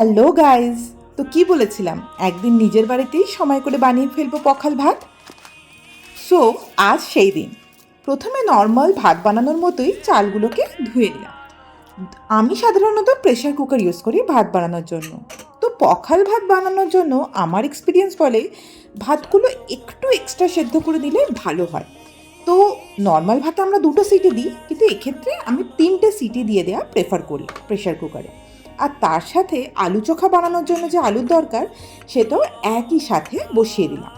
Hello guys, তো কি বলেছিলাম একদিন নিজের বাড়িতেই সময় করে বানিয়ে ফেলবো পখাল ভাত। সো আজ সেই দিন। প্রথমে নর্মাল ভাত বানানোর মতোই চালগুলোকে ধুয়ে নিলাম। আমি সাধারণত প্রেশার কুকার ইউজ করি ভাত বানানোর জন্য। তো পখাল ভাত বানানোর জন্য আমার এক্সপিরিয়েন্স বলে ভাতগুলো একটু এক্সট্রা সেদ্ধ করে দিলে ভালো হয়। তো নর্মাল ভাতে আমরা দুটো সিটি দিই, কিন্তু এক্ষেত্রে আমি 3টে সিটি দিয়ে দেওয়া প্রেফার করি প্রেশার কুকারে। আর তার সাথে আলু চোখা বানানোর জন্য যে আলুর দরকার সেটাও একই সাথে বসিয়ে দিলাম।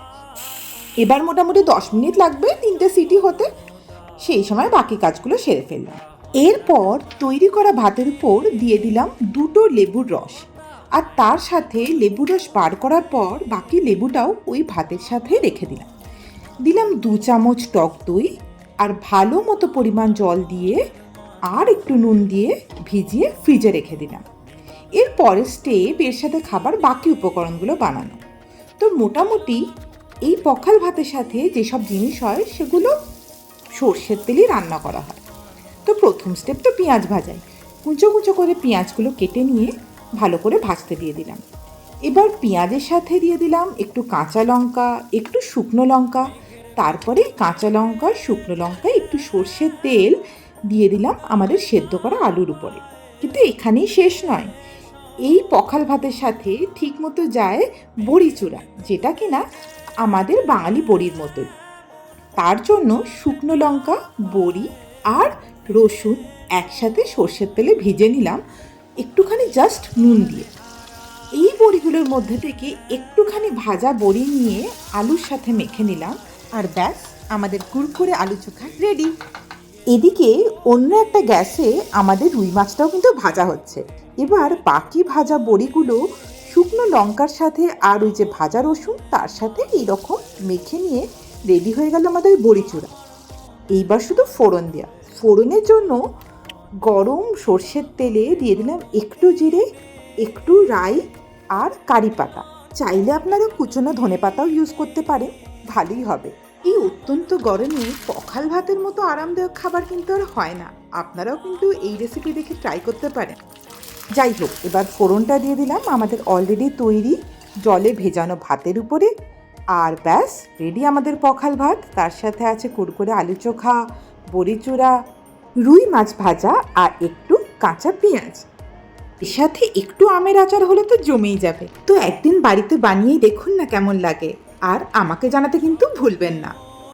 এবার মোটামুটি 10 মিনিট লাগবে 3টে সিটি হতে। সেই সময় বাকি কাজগুলো সেরে ফেললাম। এরপর তৈরি করা ভাতের উপর দিয়ে দিলাম 2টো লেবুর রস। আর তার সাথে লেবুর রস বার করার পর বাকি লেবুটাও ওই ভাতের সাথে রেখে দিলাম। দিলাম 2 চামচ টক দই আর ভালো মতো পরিমাণ জল দিয়ে আর একটু নুন দিয়ে ভিজিয়ে ফ্রিজে রেখে দিলাম। এর পরের স্টেপ এর সাথে খাবার বাকি উপকরণগুলো বানানো। তো মোটামুটি এই পখাল ভাতের সাথে যেসব জিনিস হয় সেগুলো সর্ষের তেলেই রান্না করা হয়। তো প্রথম স্টেপ তো পেঁয়াজ ভাজাই। কুঁচো কুঁচো করে পেঁয়াজগুলো কেটে নিয়ে ভালো করে ভাজতে দিয়ে দিলাম। এবার পেঁয়াজের সাথে দিয়ে দিলাম একটু কাঁচা লঙ্কা, একটু শুকনো লঙ্কা, তারপরে কাঁচা লঙ্কা শুকনো লঙ্কায় একটু সর্ষের তেল দিয়ে দিলাম আমাদের সেদ্ধ করা আলুর উপরে। কিন্তু এখানেই শেষ নয়, এই পখাল ভাতের সাথে ঠিক মতো যায় বড়ি চূড়া, যেটা কিনা আমাদের বাঙালি বড়ির মতোই। তার জন্য শুকনো লঙ্কা, বড়ি আর রসুন একসাথে সর্ষের তেলে ভেজে নিলাম একটুখানি জাস্ট নুন দিয়ে। এই বড়িগুলোর মধ্যে থেকে একটুখানি ভাজা বড়ি নিয়ে আলুর সাথে মেখে নিলাম, আর ব্যাস আমাদের কুরকুরে আলু চোখা রেডি। এদিকে অন্য একটা গ্যাসে আমাদের রুই মাছটাও কিন্তু ভাজা হচ্ছে। এবার বাকি ভাজা বড়িগুলো শুকনো লঙ্কার সাথে আর ওই যে ভাজা রসুন তার সাথে এইরকম মেখে নিয়ে রেডি হয়ে গেল আমাদের বড়ি চূড়া। এইবার শুধু ফোড়ন দেওয়া। ফোড়নের জন্য গরম সর্ষের তেলে দিয়ে দিলাম একটু জিরে, একটু রাই আর কারি পাতা। চাইলে আপনারা কুচনো ধনে পাতাও ইউজ করতে পারেন, ভালোই হবে। এই অত্যন্ত গরমে পখাল ভাতের মতো আরামদায়ক খাবার কিন্তু আর হয় না। আপনারাও কিন্তু এই রেসিপি দেখে ট্রাই করতে পারেন। যাই হোক, এবার ফোড়নটা দিয়ে দিলাম আমাদের অলরেডি তৈরি জলে ভেজানো ভাতের উপরে। আর ব্যাস রেডি আমাদের পখাল ভাত। তার সাথে আছে কুরকুরে আলু চোখা, বড়ি চূড়া, রুই মাছ ভাজা আর একটু কাঁচা পেঁয়াজ। এর সাথে একটু আমের আচার হলে তো জমেই যাবে। তো একদিন বাড়িতে বানিয়েই দেখুন না কেমন লাগে, আর আমাকে জানাতে কিন্তু ভুলবেন না।